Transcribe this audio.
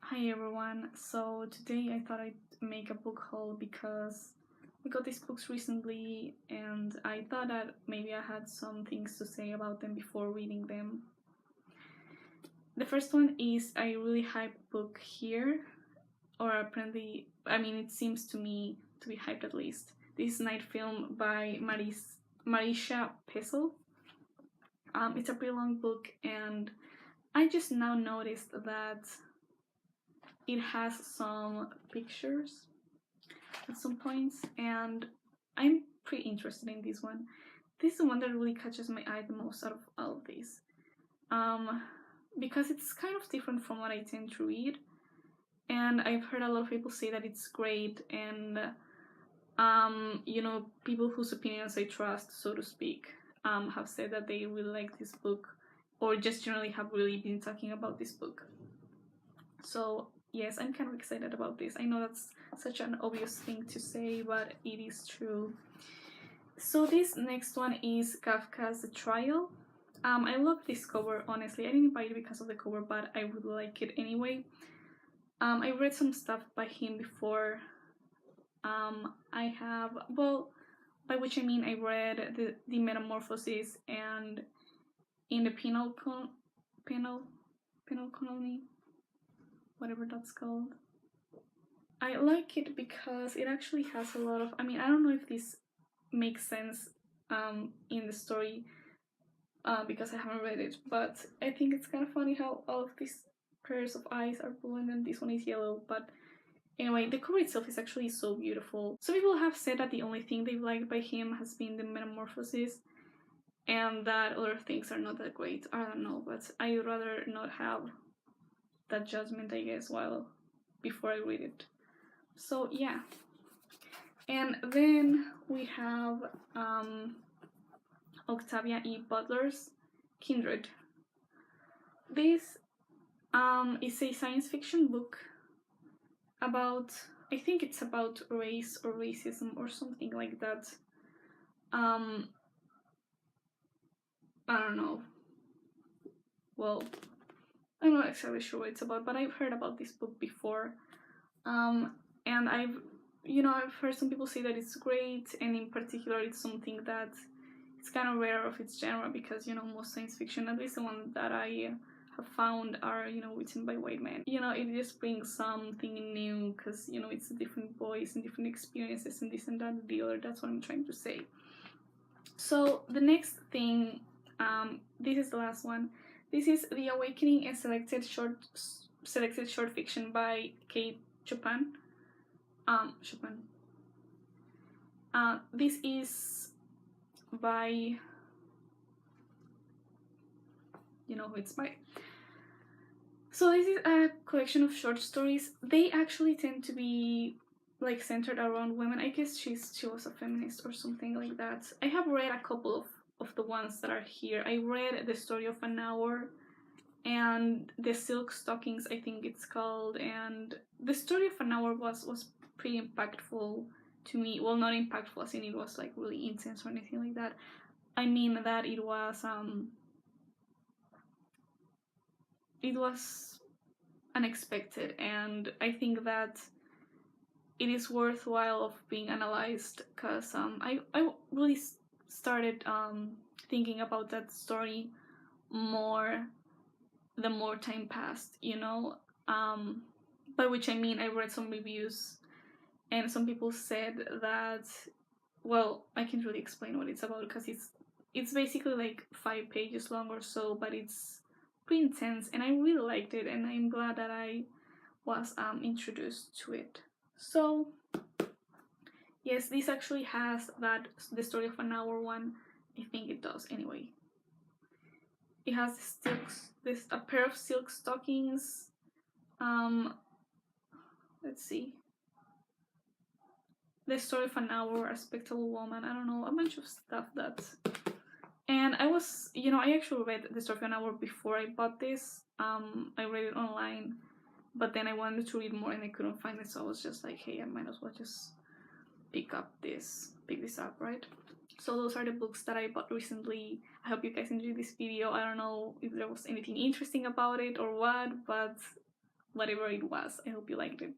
Hi everyone, so today I thought I'd make a book haul because I got these books recently and I thought that maybe I had some things to say about them before reading them. The first one is a really hyped book here, or apparently, it seems to me to be hyped at least. This is Night Film by Marisha Pessel. It's a pretty long book and I just now noticed that it has some pictures at some points, and I'm pretty interested in this one. This is the one that really catches my eye the most out of all of these, because it's kind of different from what I tend to read, and I've heard a lot of people say that it's great, and people whose opinions I trust, so to speak, have said that they really like this book, or just generally have really been talking about this book. So yes, I'm kind of excited about this. I know that's such an obvious thing to say, but it is true. So this next one is Kafka's The Trial. I love this cover, honestly. I didn't buy it because of the cover, but I would like it anyway. I read some stuff by him before. I have, well, by which I mean I read the Metamorphosis and In the Penal Colony, whatever that's called. I like it because it actually has a lot of, I don't know if this makes sense in the story because I haven't read it, but I think it's kind of funny how all of these pairs of eyes are blue and then this one is yellow. But anyway, the cover itself is actually so beautiful. Some people have said that the only thing they've liked by him has been the Metamorphosis and that other things are not that great. I don't know, but I'd rather not have that judgment, I guess, before I read it. So yeah. And then we have Octavia E. Butler's Kindred. This is a science fiction book about, I think it's about race or racism or something like that. I don't know. Well, I'm not exactly sure what it's about, but I've heard about this book before. And I've heard some people say that it's great, and in particular, it's something that it's kind of rare of its genre because most science fiction, at least the one that I have found, are written by white men. It just brings something new because it's a different voice and different experiences and this and that and the other. That's what I'm trying to say. So the next thing, this is the last one. This is The Awakening, a selected short fiction by Kate Chopin. Chopin. This is by, you know who it's by. So this is a collection of short stories. They actually tend to be like centered around women. I guess she was a feminist or something like that. I have read a couple of the ones that are here. I read The Story of an Hour and The Silk Stockings, I think it's called, and The Story of an Hour was pretty impactful to me. Well, not impactful as in it was like really intense or anything like that. I mean that it was unexpected, and I think that it is worthwhile of being analyzed because I really started thinking about that story more the more time passed, by which I mean I read some reviews and some people said that, well, I can't really explain what it's about because it's basically like 5 pages long or so, but it's pretty intense and I really liked it, and I'm glad that I was introduced to it. So yes, this actually has The Story of an Hour one. I think it does anyway. It has a pair of silk stockings. Let's see. The Story of an Hour, A Spectacle Woman. I don't know, a bunch of stuff and I actually read The Story of an Hour before I bought this. I read it online, but then I wanted to read more and I couldn't find it, so I was just like, hey, I might as well just pick this up, right? So those are the books that I bought recently. I hope you guys enjoyed this video. I don't know if there was anything interesting about it or what, but whatever it was. I hope you liked it.